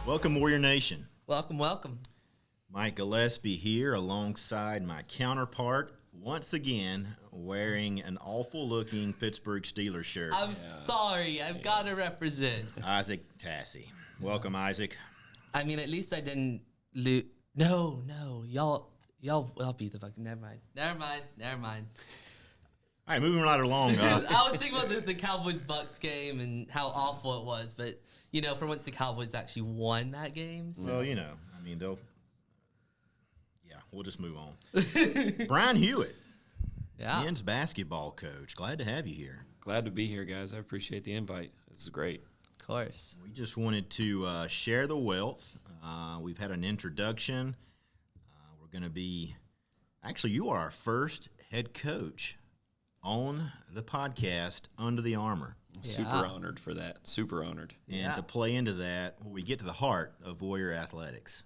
Welcome, Warrior Nation. Welcome, welcome. Mike Gillespie here alongside my counterpart, once again, wearing an awful-looking Pittsburgh Steelers shirt. I'm sorry. I've got to represent. Isaac Tassi. Welcome, Isaac. I mean, at least I didn't lose. No. Y'all beat the fucking. Never mind. All right, moving right along. I was thinking about the Cowboys-Bucks game and how awful it was, but, for once the Cowboys actually won that game. So. Well, we'll just move on. Brian Hewitt, men's basketball coach. Glad to have you here. Glad to be here, guys. I appreciate the invite. This is great. Of course. We just wanted to share the wealth. We've had an introduction. We're going to be – actually, you are our first head coach on the podcast Under the Armor. Super honored for that. Super honored. And to play into that, we get to the heart of Warrior athletics.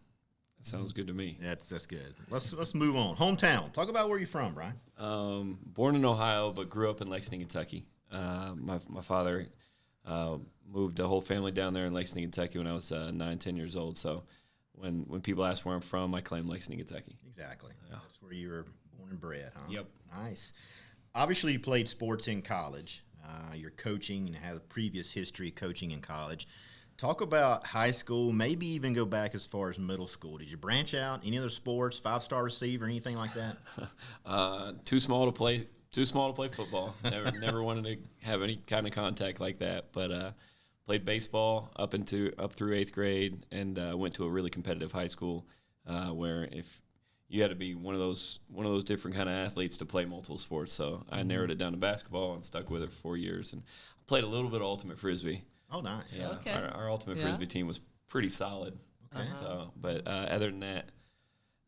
That sounds good to me. That's good. Let's move on. Hometown. Talk about where you're from, Brian. Born in Ohio, but grew up in Lexington, Kentucky. My father moved the whole family down there in Lexington, Kentucky when I was 9, 10 years old. So when people ask where I'm from, I claim Lexington, Kentucky. Exactly. Yeah. That's where you were born and bred, huh? Yep. Nice. Obviously, you played sports in college. You're coaching and have a previous history of coaching in college. Talk about high school, maybe even go back as far as middle school. Did you branch out? Any other sports, 5-star receiver, anything like that? Too small to play football. Never wanted to have any kind of contact like that. But played baseball up through 8th grade, and went to a really competitive high school where if you had to be one of those different kind of athletes to play multiple sports. So I narrowed it down to basketball and stuck with it for 4 years. And I played a little bit of ultimate frisbee. Oh, nice. Yeah, okay. Our ultimate frisbee team was pretty solid. Okay. So, but other than that,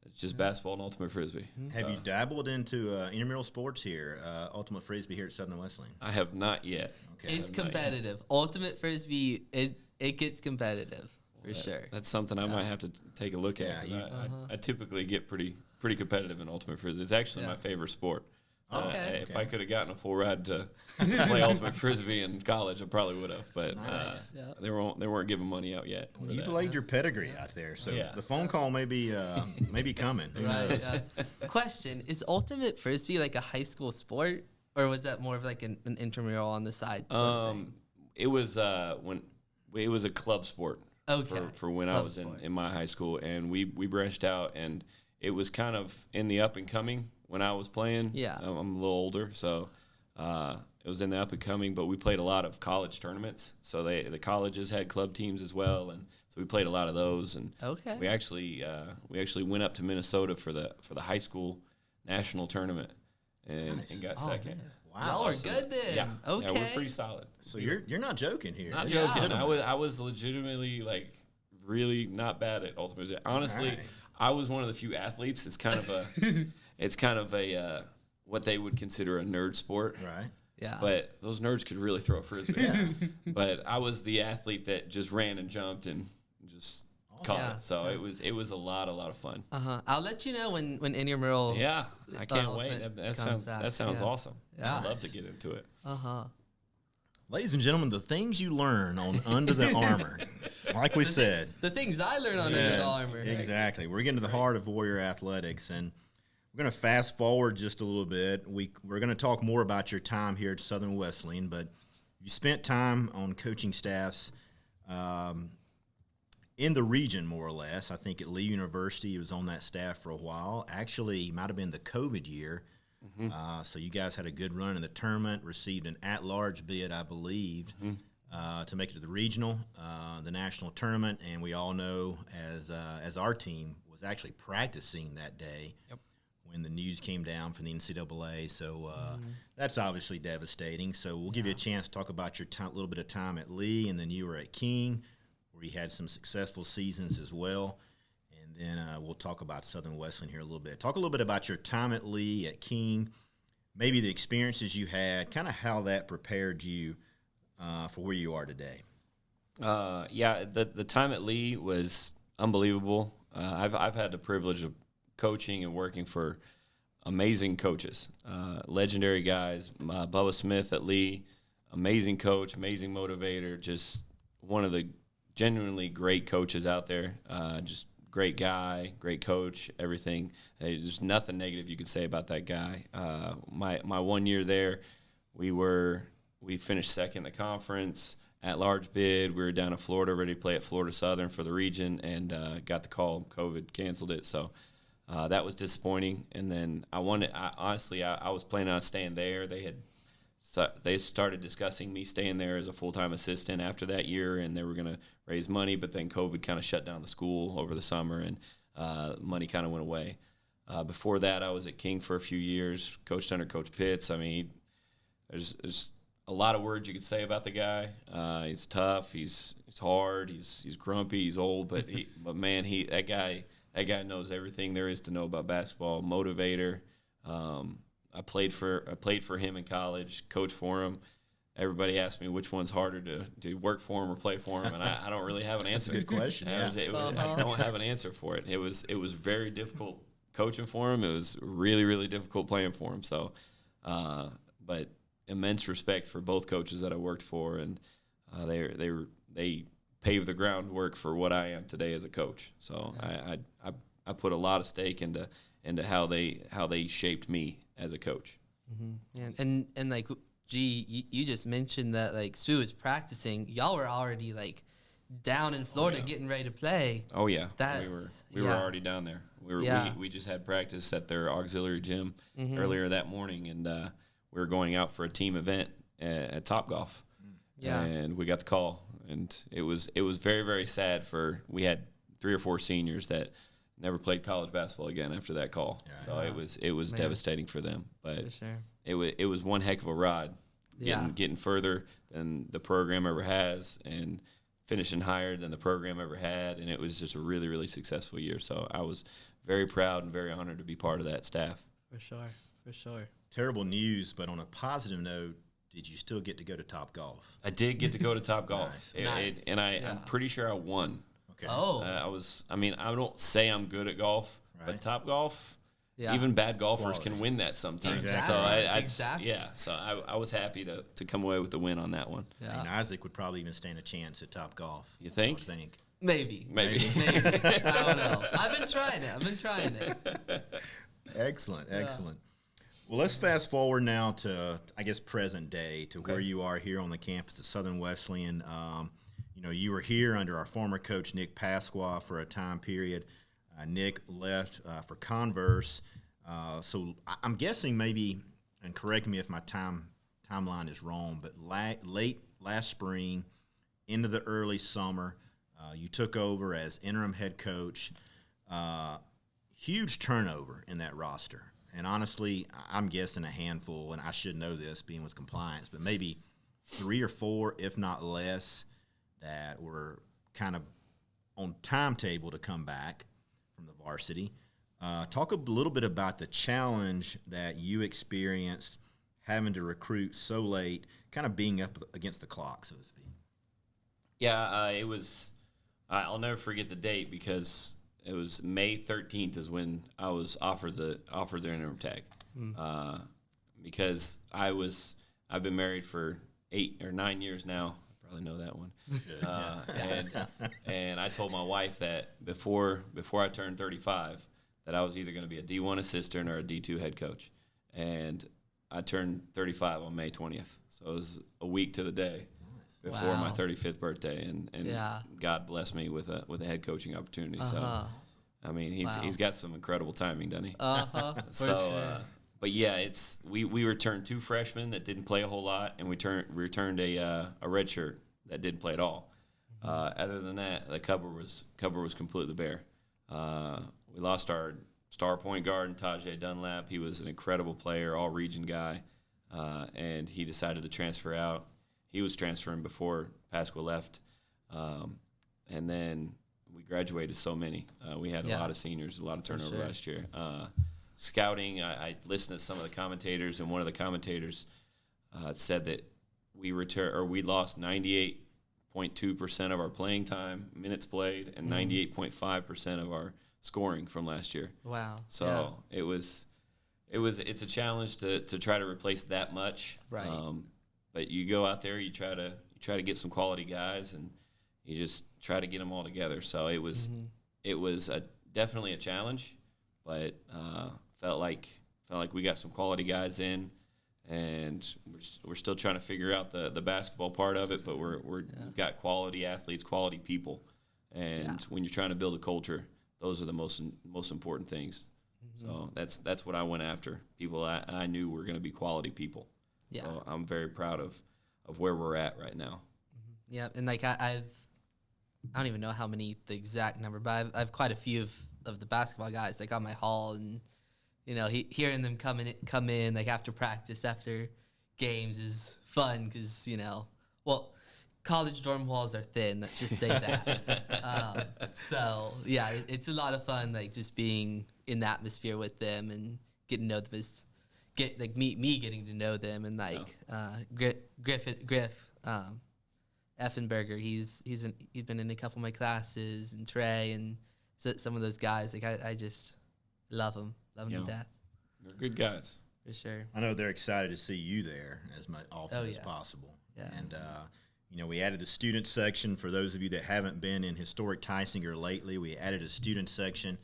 it's just basketball and ultimate frisbee. Have you dabbled into intramural sports here, ultimate frisbee here at Southern Wesleyan? I have not yet. Okay. It's competitive. Ultimate Frisbee, it gets competitive for sure. That's something I might have to take a look at. Yeah, I typically get pretty competitive in ultimate frisbee. It's actually my favorite sport. Okay. If I could have gotten a full ride to play ultimate frisbee in college, I probably would have. But Nice. they weren't giving money out yet. for You've that. laid your pedigree out there, so Yeah. the phone call may be coming. Who knows? Question, is Ultimate Frisbee like a high school sport, or was that more of like an intramural on the side sort of thing? It was it was a club sport. Okay. For when I was in my high school, and we branched out, and it was kind of in the up and coming when I was playing. Yeah. I'm a little older, so it was in the up and coming. But we played a lot of college tournaments, so the colleges had club teams as well, and so we played a lot of those. And Okay. we actually went up to Minnesota for the high school national tournament, and got second. Man. Wow. Y'all are good then. Yeah. Okay. Yeah, we're pretty solid. So you're not joking here. Not This is joking. legitimate. I was legitimately really not bad at ultimate frisbee. Honestly, Right. I was one of the few athletes. It's kind of a what they would consider a nerd sport. Right. Yeah. But those nerds could really throw a frisbee. But I was the athlete that just ran and jumped and just caught Yeah. it. So it was a lot of fun. I'll let you know when intramural. Yeah, I can't wait. ultimate That comes sounds out. awesome. Yeah. I'd love to get into it. Ladies and gentlemen, the things you learn on Under the Armor, like we said. The things I learned on Under the Armor. Exactly. We're getting to the heart of Warrior athletics, and we're going to fast forward just a little bit. We're going to talk more about your time here at Southern Wesleyan, but you spent time on coaching staffs in the region, more or less. I think at Lee University, you was on that staff for a while. Actually, it might have been the COVID year. So you guys had a good run in the tournament, received an at-large bid, I believe, to make it to the regional, the national tournament, and we all know as our team was actually practicing that day when the news came down from the NCAA. So that's obviously devastating. So we'll give you a chance to talk about your little bit of time at Lee, and then you were at King, where you had some successful seasons as well. And then we'll talk about Southern Wesleyan here a little bit. Talk a little bit about your time at Lee, at King, maybe the experiences you had, kind of how that prepared you for where you are today. The time at Lee was unbelievable. I've had the privilege of coaching and working for amazing coaches, legendary guys. Bubba Smith at Lee, amazing coach, amazing motivator, just one of the genuinely great coaches out there. Just great guy, great coach, everything. There's nothing negative you could say about that guy. My 1 year there, we finished second in the conference, at large bid. We were down in Florida, ready to play at Florida Southern for the region, and got the call. COVID canceled it, so that was disappointing. And then I was planning on staying there. They started discussing me staying there as a full-time assistant after that year, and they were going to raise money, but then COVID kind of shut down the school over the summer, and money kind of went away. Before that, I was at King for a few years, coached under Coach Pitts. I mean, there's a lot of words you could say about the guy. He's tough, he's hard, he's grumpy, he's old, but man, that guy knows everything there is to know about basketball. Motivator. I played for him in college, coached for him. Everybody asked me which one's harder to work for him or play for him, and I don't really have an answer. That's a good question. Yeah. I don't have an answer for it. It was very difficult coaching for him. It was really, really difficult playing for him. So, but immense respect for both coaches that I worked for, and they paved the groundwork for what I am today as a coach. So I put a lot of stake into how they shaped me as a coach. Yeah, and like, you just mentioned that like Sue was practicing. Y'all were already like down in Florida getting ready to play. Oh yeah, we were already down there. We just had practice at their auxiliary gym earlier that morning, and we were going out for a team event at Topgolf. Yeah, and we got the call, and it was very, very sad. We had 3 or 4 seniors that never played college basketball again after that call. Yeah, so it was devastating for them. But it was one heck of a ride, getting further than the program ever has, and finishing higher than the program ever had, and it was just a really, really successful year. So I was very proud and very honored to be part of that staff. For sure. Terrible news, but on a positive note, did you still get to go to Topgolf? I did get to go to Topgolf. Nice. I'm pretty sure I won. Okay. Oh. I don't say I'm good at golf, but Topgolf, even bad golfers can win that sometimes. Exactly. So I was happy to come away with the win on that one. Yeah. I mean, Isaac would probably even stand a chance at Topgolf. You think? I think. Maybe. Maybe. I don't know. I've been trying it. Excellent. Well, let's fast forward now to, I guess, present day, to where you are here on the campus of Southern Wesleyan. You were here under our former coach, Nick Pasqua, for a time period. Nick left for Converse. So I'm guessing maybe, and correct me if my timeline is wrong, but late last spring into the early summer, you took over as interim head coach. Huge turnover in that roster. And honestly, I'm guessing a handful, and I should know this being with compliance, but maybe 3 or 4, if not less, that were kind of on timetable to come back from the varsity. Talk a little bit about the challenge that you experienced having to recruit so late, kind of being up against the clock, so to speak. Yeah, it was – I'll never forget the date because – it was May 13th is when I was offered the interim tag, because I've been married for 8 or 9 years now. I probably know that one. And I told my wife that before I turned 35 that I was either going to be a D1 assistant or a D2 head coach, and I turned 35 on May 20th, so it was a week to the day before my 35th birthday, and God blessed me with a head coaching opportunity. So, I mean, he's got some incredible timing, doesn't he? But yeah, we returned 2 freshmen that didn't play a whole lot, and we returned a red shirt that didn't play at all. Other than that, the cupboard was completely bare. We lost our star point guard, Tajay Dunlap. He was an incredible player, all region guy, and he decided to transfer out. He was transferring before Pasqua left, and then we graduated so many. We had a lot of seniors, a lot of turnover last year. Scouting, I listened to some of the commentators, and one of the commentators said that we lost 98.2% of our playing time, minutes played, and 98.5% of our scoring from last year. Wow! So it's a challenge to try to replace that much. Right. But you go out there, you try to get some quality guys, and you just try to get them all together. So it was definitely a challenge, but felt like we got some quality guys in, and we're still trying to figure out the basketball part of it. But we've got quality athletes, quality people, and when you're trying to build a culture, those are the most important things. So that's what I went after. People I knew were going to be quality people. Yeah. So I'm very proud of where we're at right now. Yeah, and like I don't even know how many the exact number, but I've quite a few of the basketball guys like on my hall, and hearing them come in like after practice, after games is fun because college dorm walls are thin. Let's just say that. So yeah, it's a lot of fun, like just being in the atmosphere with them and getting to know them me getting to know them, and like Griff Effenberger, he's been in a couple of my classes, and Trey and some of those guys. Like I just love them to death. They're good guys for sure. I know they're excited to see you there as often as possible. Yeah. And we added the student section. For those of you that haven't been in historic Tysinger lately, we added a student section.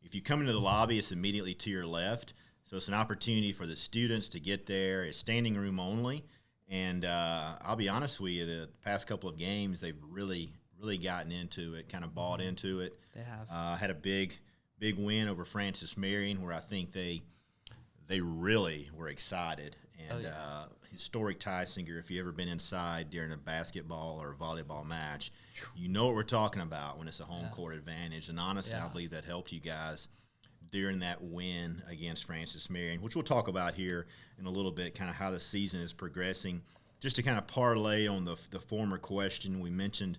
If you come into the lobby, it's immediately to your left. So it's an opportunity for the students to get there. It's standing room only. And I'll be honest with you, the past couple of games, they've really, really gotten into it, kind of bought into it. They have. Had a big win over Francis Marion, where I think they really were excited. And historic Tysinger, if you've ever been inside during a basketball or a volleyball match, you know what we're talking about when it's a home court advantage. And honestly, I believe that helped you guys during that win against Francis Marion, which we'll talk about here in a little bit, kind of how the season is progressing. Just to kind of parlay on the former question, we mentioned,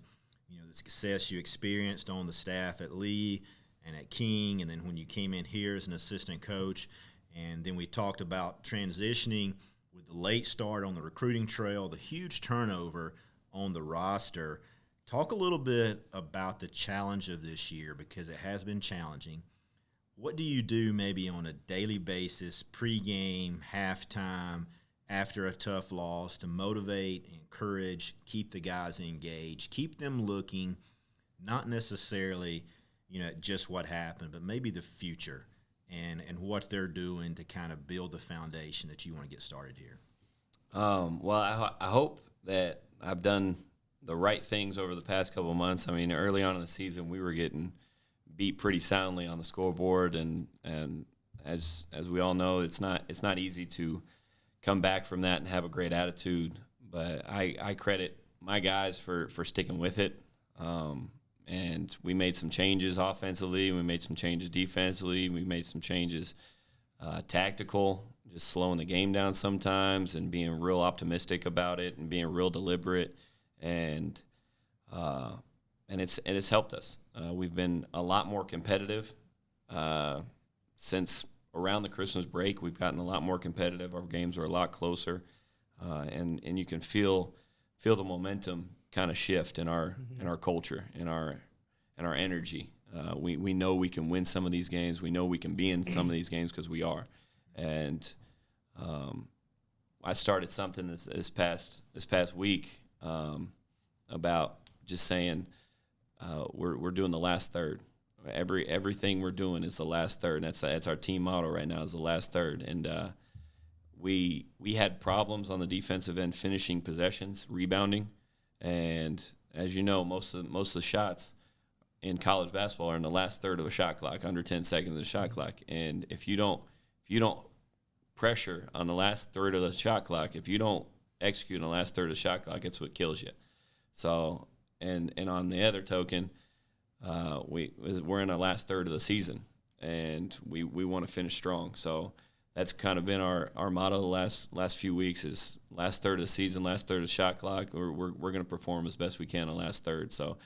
the success you experienced on the staff at Lee and at King, and then when you came in here as an assistant coach. And then we talked about transitioning with the late start on the recruiting trail, the huge turnover on the roster. Talk a little bit about the challenge of this year, because it has been challenging. What do you do maybe on a daily basis, pregame, halftime, after a tough loss, to motivate, encourage, keep the guys engaged, keep them looking, not necessarily, at just what happened, but maybe the future and what they're doing to kind of build the foundation that you want to get started here? Well, I hope that I've done the right things over the past couple of months. I mean, early on in the season, we were getting beat pretty soundly on the scoreboard, and as we all know, it's not easy to come back from that and have a great attitude. But I credit my guys for sticking with it. And we made some changes offensively. We made some changes defensively. We made some changes tactical, just slowing the game down sometimes and being real optimistic about it and being real deliberate. And it's helped us. We've been a lot more competitive since around the Christmas break. We've gotten a lot more competitive. Our games are a lot closer, and you can feel the momentum kind of shift in our culture, in our energy. We know we can win some of these games. We know we can be in some of these games because we are. And I started something this past week about just saying we're doing the last third. Everything we're doing is the last third. And that's our team motto right now, is the last third. And we had problems on the defensive end finishing possessions, rebounding. And as you know, most of the shots in college basketball are in the last third of a shot clock, under 10 seconds of the shot clock. And if you don't pressure on the last third of the shot clock, if you don't execute on the last third of the shot clock, it's what kills you. So, and on the other token, we're in the last third of the season, and we want to finish strong. So that's kind of been our motto the last few weeks, is last third of the season, last third of the shot clock. We're going to perform as best we can on the last third. So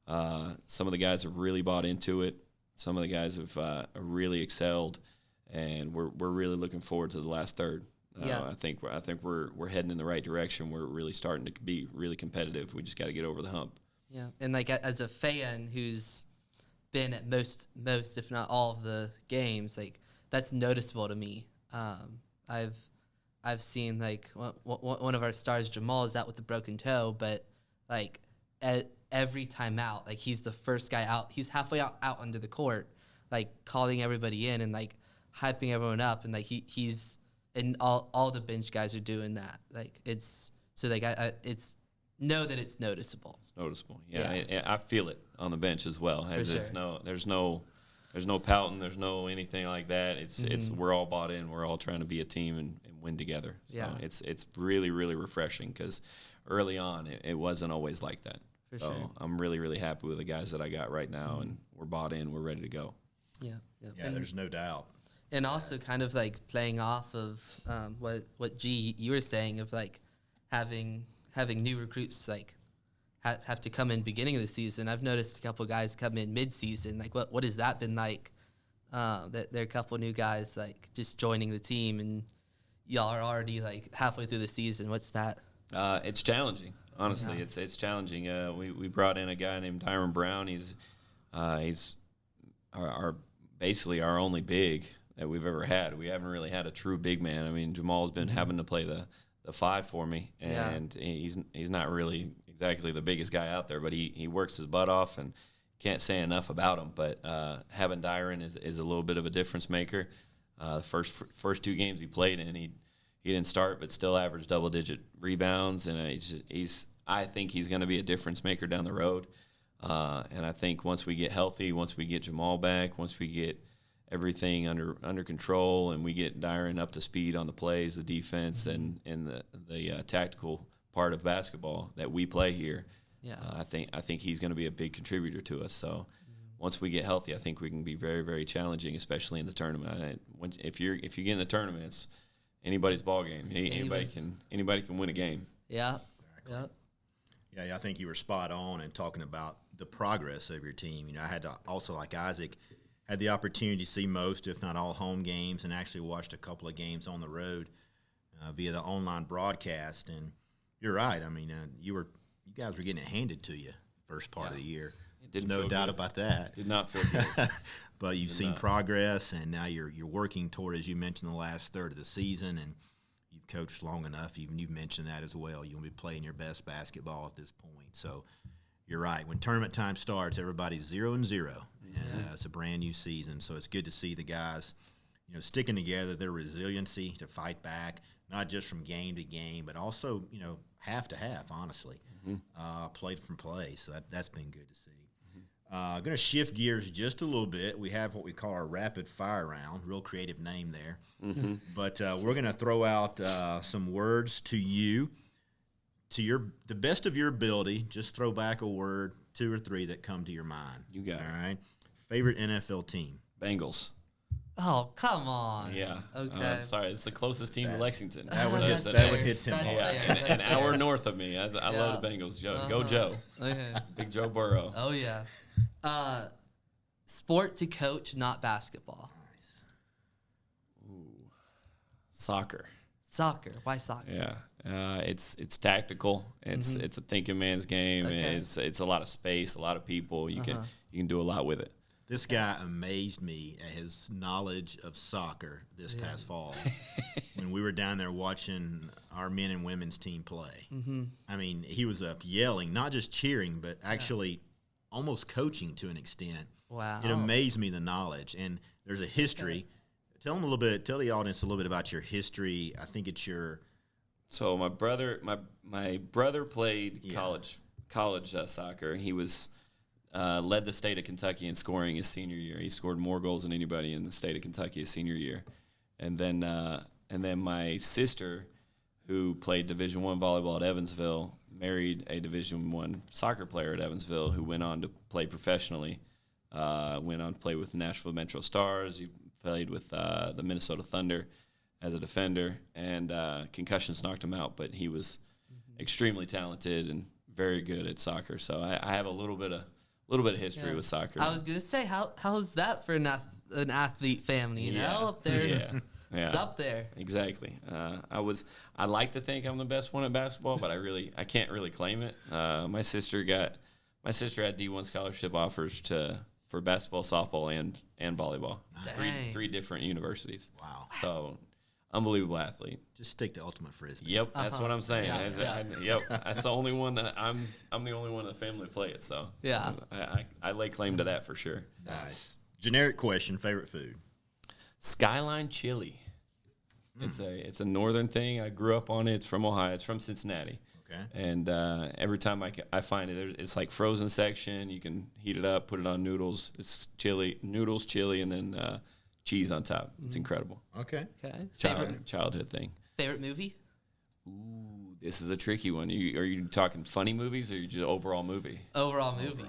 some of the guys have really bought into it. Some of the guys have really excelled, and we're really looking forward to the last third. I think we're heading in the right direction. We're really starting to be really competitive. We just got to get over the hump. Yeah, and like as a fan who's been at most if not all of the games, like that's noticeable to me. I've seen like one of our stars, Jamal, is out with a broken toe, but like every time out, like he's the first guy out. He's halfway out onto the court, like calling everybody in and like hyping everyone up, and like he's and all the bench guys are doing that. Like it's so like it's know that it's noticeable. It's noticeable. Yeah. I feel it on the bench as well. For sure. There's no pouting. There's no anything like that. It's we're all bought in. We're all trying to be a team and win together. So it's really, really refreshing because early on it wasn't always like that. For so sure. I'm really, really happy with the guys that I got right now, and we're bought in. We're ready to go. Yeah. Yeah, there's no doubt. And also kind of like playing off of what G you were saying of like having new recruits like have to come in beginning of the season. I've noticed a couple guys come in mid-season. Like what has that been like? That there are a couple new guys like just joining the team, and y'all are already like halfway through the season. What's that? It's challenging. Honestly, it's challenging. We brought in a guy named Tyron Brown. He's our basically our only big that we've ever had. We haven't really had a true big man. I mean, Jamal's been having to play the 5 for me, and he's not really exactly the biggest guy out there, but he works his butt off, and can't say enough about him. But having Dyron is a little bit of a difference maker. First 2 games he played in, he didn't start, but still averaged double-digit rebounds, and I think he's going to be a difference maker down the road. And I think once we get healthy, once we get Jamal back, once we get everything under control, and we get Dyron up to speed on the plays, the defense, and the tactical part of basketball that we play here, I think he's going to be a big contributor to us. So once we get healthy, I think we can be very, very challenging, especially in the tournament. If you get in the tournament, it's anybody's ball game. Anybody can win a game. Yeah. Exactly. Yeah, I think you were spot on in talking about the progress of your team. I had to also, like Isaac, had the opportunity to see most, if not all, home games, and actually watched a couple of games on the road via the online broadcast. And you're right. I mean, you guys were getting it handed to you first part of the year. There's no doubt about that. Did not feel good. But you've seen progress, and now you're working toward, as you mentioned, the last third of the season, and you've coached long enough. Even you've mentioned that as well. You'll be playing your best basketball at this point. So you're right. When tournament time starts, everybody's 0-0. And it's a brand new season, so it's good to see the guys, sticking together, their resiliency to fight back, not just from game to game, but also, half to half, honestly, play from play. So that's been good to see. Going to shift gears just a little bit. We have what we call our rapid fire round, real creative name there. But we're going to throw out some words to you, to the best of your ability. Just throw back a word, 2 or 3 that come to your mind. You got it. All right. Favorite NFL team? Bengals. Oh, come on. Yeah. Okay. Sorry, it's the closest team to Lexington. That one hits him hard. Yeah, an hour north of me. I love the Bengals. Go Joe. Okay. Big Joe Burrow. Oh, yeah. Sport to coach, not basketball. Nice. Ooh. Soccer. Soccer. Why soccer? Yeah. It's tactical. It's a thinking man's game. Okay. It's a lot of space, a lot of people. You can do a lot with it. This guy amazed me at his knowledge of soccer this past fall when we were down there watching our men and women's team play. I mean, he was up yelling, not just cheering, but actually almost coaching to an extent. Wow. It amazed me, the knowledge. And there's a history. Tell the audience a little bit about your history. I think it's your... So my brother played college soccer. He was... led the state of Kentucky in scoring his senior year. He scored more goals than anybody in the state of Kentucky his senior year. And then my sister, who played Division I volleyball at Evansville, married a Division I soccer player at Evansville who went on to play professionally. Went on to play with the Nashville Metro Stars. He played with the Minnesota Thunder as a defender, and concussions knocked him out. But he was extremely talented and very good at soccer. So I have a little bit of history with soccer. I was gonna say, how's that for an athlete family? You know, up there. Yeah. It's up there. Exactly. I like to think I'm the best one at basketball, but I can't really claim it. My sister had D1 scholarship offers for basketball, softball, and volleyball. Dang. Three different universities. Wow. So unbelievable athlete. Just stick to ultimate frisbee. Yep, that's what I'm saying. Yeah. Yep, that's the only one that I'm the only one in the family to play it. So Yeah. I lay claim to that for sure. Nice. Generic question: favorite food? Skyline chili. It's a northern thing. I grew up on it. It's from Ohio. It's from Cincinnati. Okay. And every time I find it, it's like frozen section. You can heat it up, put it on noodles. It's noodles, chili, and then cheese on top. It's incredible. Okay. Childhood thing. Favorite movie? Ooh, this is a tricky one. Are you talking funny movies or just overall movie? Overall movie.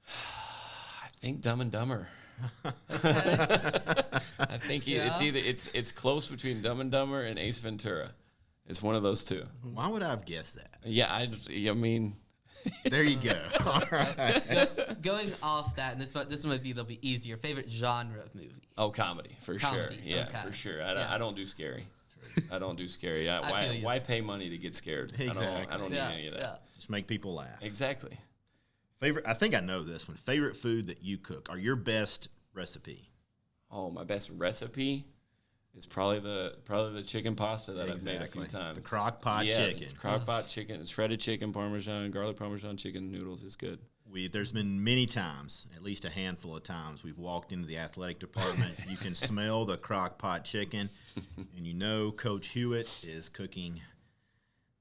I think Dumb and Dumber. I think it's close between Dumb and Dumber and Ace Ventura. It's one of those two. Why would I have guessed that? Yeah, I mean, there you go. All right. Going off that, and this might be a little bit easier. Favorite genre of movie? Oh, comedy for sure. Yeah, okay. for sure. I don't do scary. I don't do scary. Why pay money to get scared? Exactly. I don't need any of that. Yeah. Just make people laugh. Exactly. Favorite? I think I know this one. Favorite food that you cook, or your best recipe? Oh, my best recipe is probably the chicken pasta that I've made a few times. The crock pot chicken. Crock pot chicken, shredded chicken, Parmesan, garlic Parmesan chicken noodles is good. There's been many times, at least a handful of times, we've walked into the athletic department. You can smell the crock pot chicken, and you know Coach Hewitt is cooking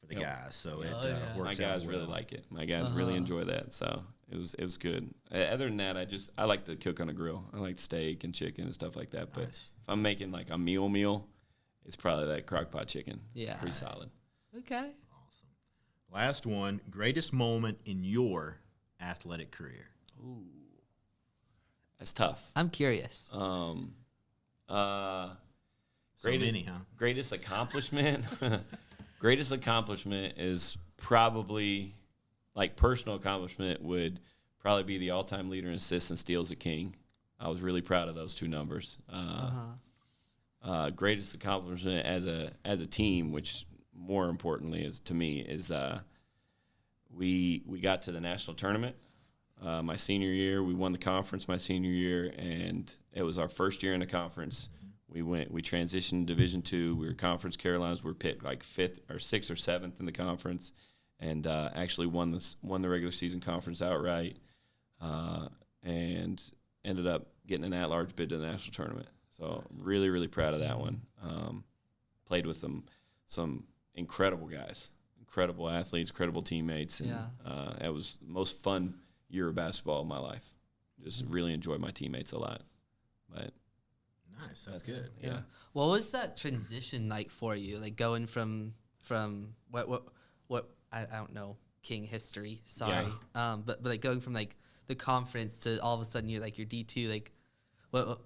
for the guys. So it works My out guys well. really like it. My guys really enjoy that. So it was good. Other than that, I like to cook on a grill. I like steak and chicken and stuff like that. But Nice. if I'm making like a meal, it's probably that crock pot chicken. Yeah. Pretty solid. Okay. Last one, greatest moment in your athletic career? Ooh. That's tough. I'm curious. So many, huh? Greatest accomplishment. Greatest accomplishment is probably, like, personal accomplishment would probably be the all-time leader in assists and steals at King. I was really proud of those two numbers. Greatest accomplishment as a team, which more importantly is to me, is we got to the national tournament my senior year. We won the conference my senior year, and it was our first year in the conference. We transitioned to Division II. We were Conference Carolinas. We were picked like 5th or 6th or 7th in the conference, and actually won the regular season conference outright, and ended up getting an at-large bid to the national tournament. So really, really proud of that one. Played with some incredible guys, incredible athletes, incredible teammates, and it was the most fun year of basketball of my life. Just really enjoyed my teammates a lot. But nice, that's good. Yeah. What was that transition like for you? Like going from what I don't know, King history. Sorry. Yeah. But like going from like the conference to all of a sudden you're like your D2. Like what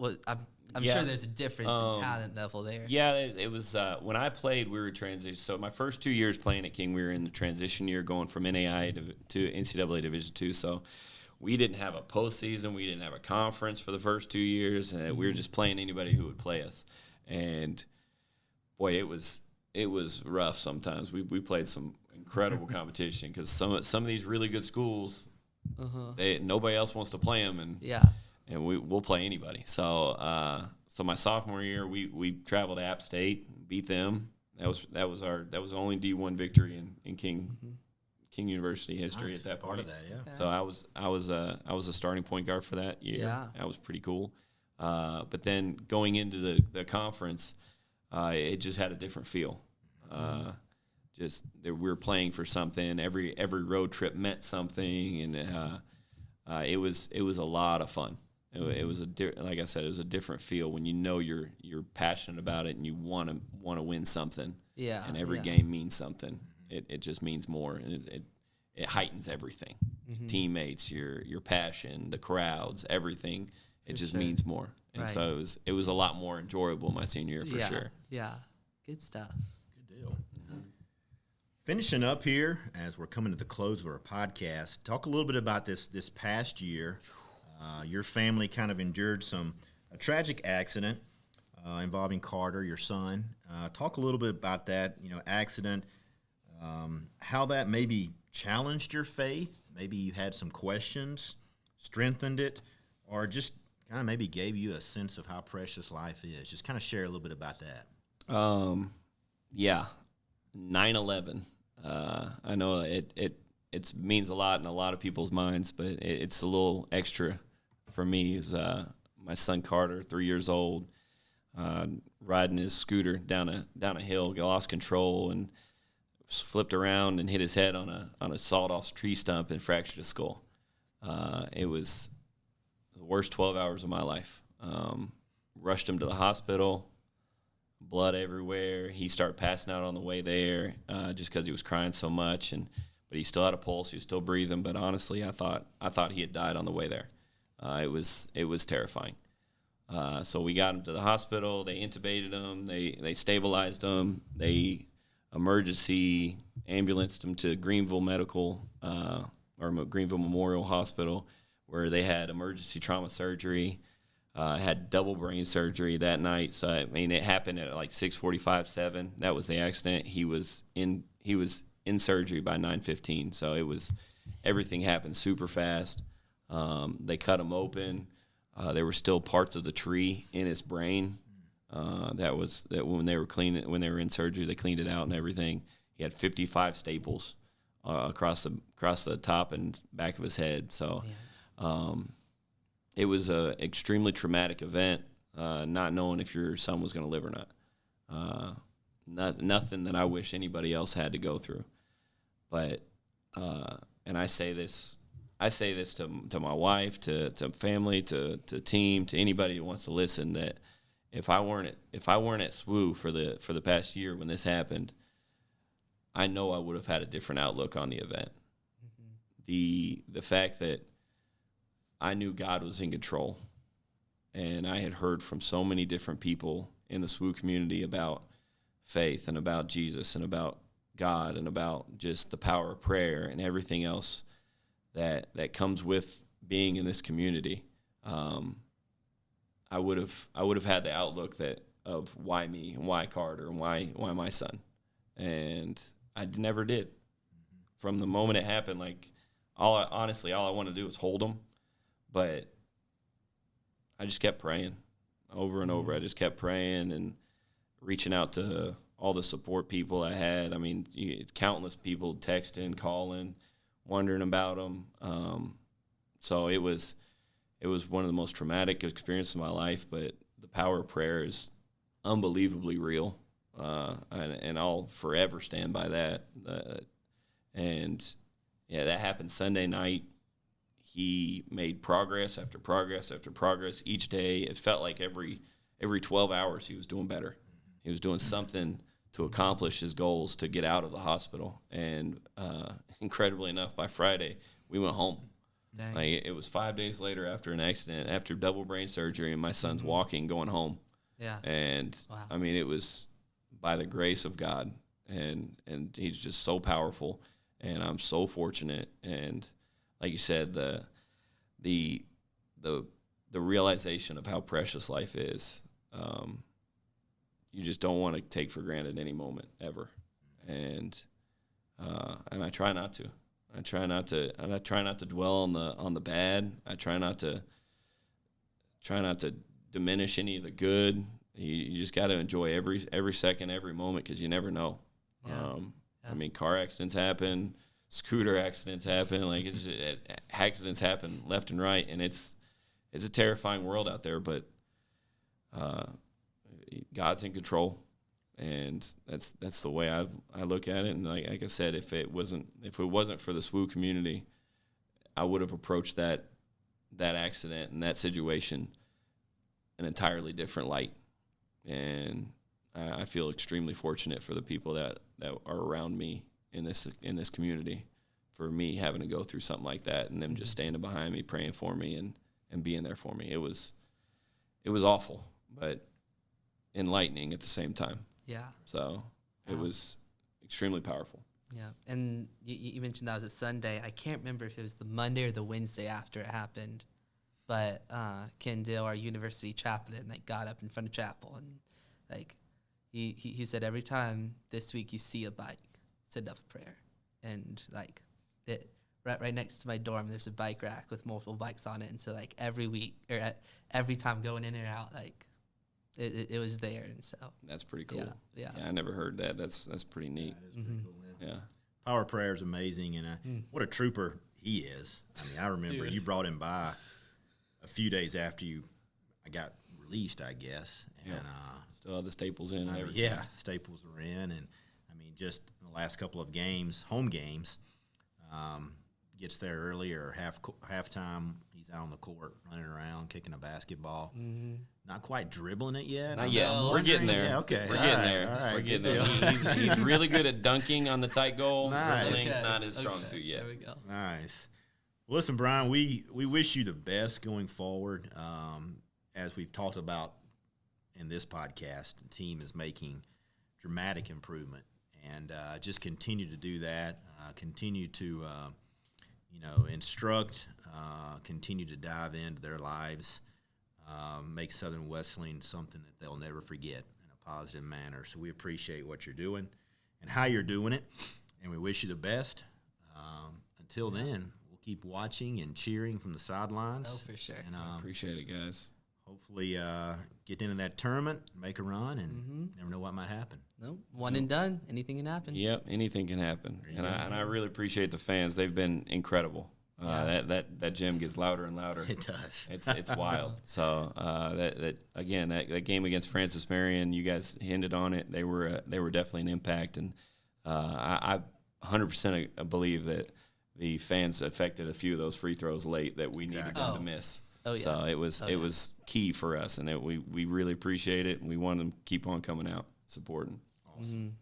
I'm sure there's a difference in talent level there. Yeah, it was when I played, we were transition. So my first 2 years playing at King, we were in the transition year, going from NAI to NCAA Division II. So we didn't have a postseason, we didn't have a conference for the first 2 years, and we were just playing anybody who would play us. And boy, it was rough sometimes. We played some incredible competition because some of these really good schools, nobody else wants to play them, and we'll play anybody. So my sophomore year, we traveled to App State, beat them. That was the only D1 victory in King University history at that point. Part of that, yeah. So I was a starting point guard for that year. Yeah. That was pretty cool. But then going into the conference, it just had a different feel. Just that we were playing for something. Every road trip meant something, and it was a lot of fun. It was like I said, it was a different feel when you know you're passionate about it and you want to win something. Yeah. And every game means something. It just means more, and it heightens everything. Teammates, your passion, the crowds, everything. It just means more. And so it was a lot more enjoyable my senior year for sure. Yeah. Good stuff. Good deal. Finishing up here as we're coming to the close of our podcast, talk a little bit about this past year. Your family kind of endured a tragic accident involving Carter, your son. Talk a little bit about that, accident, how that maybe challenged your faith. Maybe you had some questions, strengthened it, or just kind of maybe gave you a sense of how precious life is? Just kind of share a little bit about that. Yeah, 9/11. I know it means a lot in a lot of people's minds, but it's a little extra for me. Is my son Carter, 3 years old, riding his scooter down a hill, lost control and flipped around and hit his head on a sawed-off tree stump and fractured his skull. It was the worst 12 hours of my life. Rushed him to the hospital, blood everywhere. He started passing out on the way there just because he was crying so much. But he still had a pulse. He was still breathing. But honestly, I thought he had died on the way there. It was terrifying. So we got him to the hospital. They intubated him. They stabilized him. They emergency ambulanced him to Greenville Greenville Memorial Hospital, where they had emergency trauma surgery. Had double brain surgery that night. So I mean, it happened at like 6:45, 7. That was the accident. He was in surgery by 9:15. So everything happened super fast. They cut him open. There were still parts of the tree in his brain. That when they were in surgery, they cleaned it out and everything. He had 55 staples across the top and back of his head. So it was a extremely traumatic event, not knowing if your son was going to live or not. Nothing that I wish anybody else had to go through. But and I say this to my wife, to family, to team, to anybody who wants to listen, that if I weren't at SWU for the past year when this happened, I know I would have had a different outlook on the event. Mm-hmm. The fact that I knew God was in control, and I had heard from so many different people in the SWU community about faith and about Jesus and about God and about just the power of prayer and everything else that comes with being in this community. I would have had the outlook of why me and why Carter and why my son, and I never did. From the moment it happened, like all I wanted to do was hold him, but I just kept praying over and over. I just kept praying and reaching out to all the support people I had. I mean, countless people texting, calling, wondering about them. So it was one of the most traumatic experiences of my life, but the power of prayer is unbelievably real, and I'll forever stand by that. And yeah, that happened Sunday night. He made progress after progress after progress each day. It felt like every 12 hours he was doing better. He was doing something to accomplish his goals, to get out of the hospital. And incredibly enough, by Friday, we went home. Dang. Like, it was 5 days later after an accident, after double brain surgery, and my son's walking, going home. Yeah. And, wow. I mean, it was by the grace of God, and he's just so powerful, and I'm so fortunate. And like you said, the realization of how precious life is, you just don't want to take for granted any moment ever. And I try not to. I try not to dwell on the bad. I try not to diminish any of the good. You just got to enjoy every second, every moment, because you never know. Yeah. I mean, car accidents happen, scooter accidents happen, like accidents happen left and right, and it's a terrifying world out there. But God's in control, and that's the way I look at it. And like I said, if it wasn't for the SWU community, I would have approached that accident and that situation an entirely different light. And I feel extremely fortunate for the people that are around me in this community, for me having to go through something like that, and them just standing behind me, praying for me, and being there for me. It was awful, but enlightening at the same time. Yeah. So it was extremely powerful. Yeah. And you mentioned that was a Sunday. I can't remember if it was the Monday or the Wednesday after it happened, but Ken Dill, our university chaplain, got up in front of chapel, and he said, every time this week you see a bike, send up a prayer. And that right next to my dorm, there's a bike rack with multiple bikes on it, and so like every week or every time going in and out, like it was there, and so That's pretty cool. Yeah. I never heard that. That's pretty neat. That is pretty cool, man. Yeah. Power Prayer is amazing, and what a trooper he is. I mean, I remember Dude. you brought him by a few days after I got released, I guess, and Still have the staples in and everything. yeah, staples were in, and I mean, just in the last couple of games, home games, gets there earlier, halftime. He's out on the court running around, kicking a basketball. Not quite dribbling it yet. Not yet. We're getting there. Yeah, okay. We're All getting right, there. all right, We're getting good there. deal. He's really good at dunking on the tight goal. Nice. Dribbling's not his strong suit yet. There we go. Nice. Well, listen, Brian, we wish you the best going forward. As we've talked about in this podcast, the team is making dramatic improvement, and just continue to do that. Continue to, instruct. Continue to dive into their lives. Make Southern Wesleyan something that they'll never forget in a positive manner. So we appreciate what you're doing and how you're doing it, and we wish you the best. Until then, we'll keep watching and cheering from the sidelines. Oh, for sure. And Appreciate it, guys. hopefully get into that tournament, make a run, and never know what might happen. No, one and done. Anything can happen. Yep, anything can happen, and I really appreciate the fans. They've been incredible. That gym gets louder and louder. It does. It's wild. So that game against Francis Marion, you guys hinted on it. They were definitely an impact, and I 100% believe that the fans affected a few of those free throws late that we needed them to miss. Oh, yeah. So it was key for us, and we really appreciate it, and we want them to keep on coming out supporting. Awesome.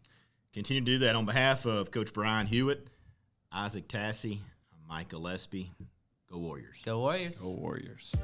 Continue to do that on behalf of Coach Brian Hewitt, Isaac Tassie, Mike Gillespie. Go Warriors. Go Warriors. Go Warriors.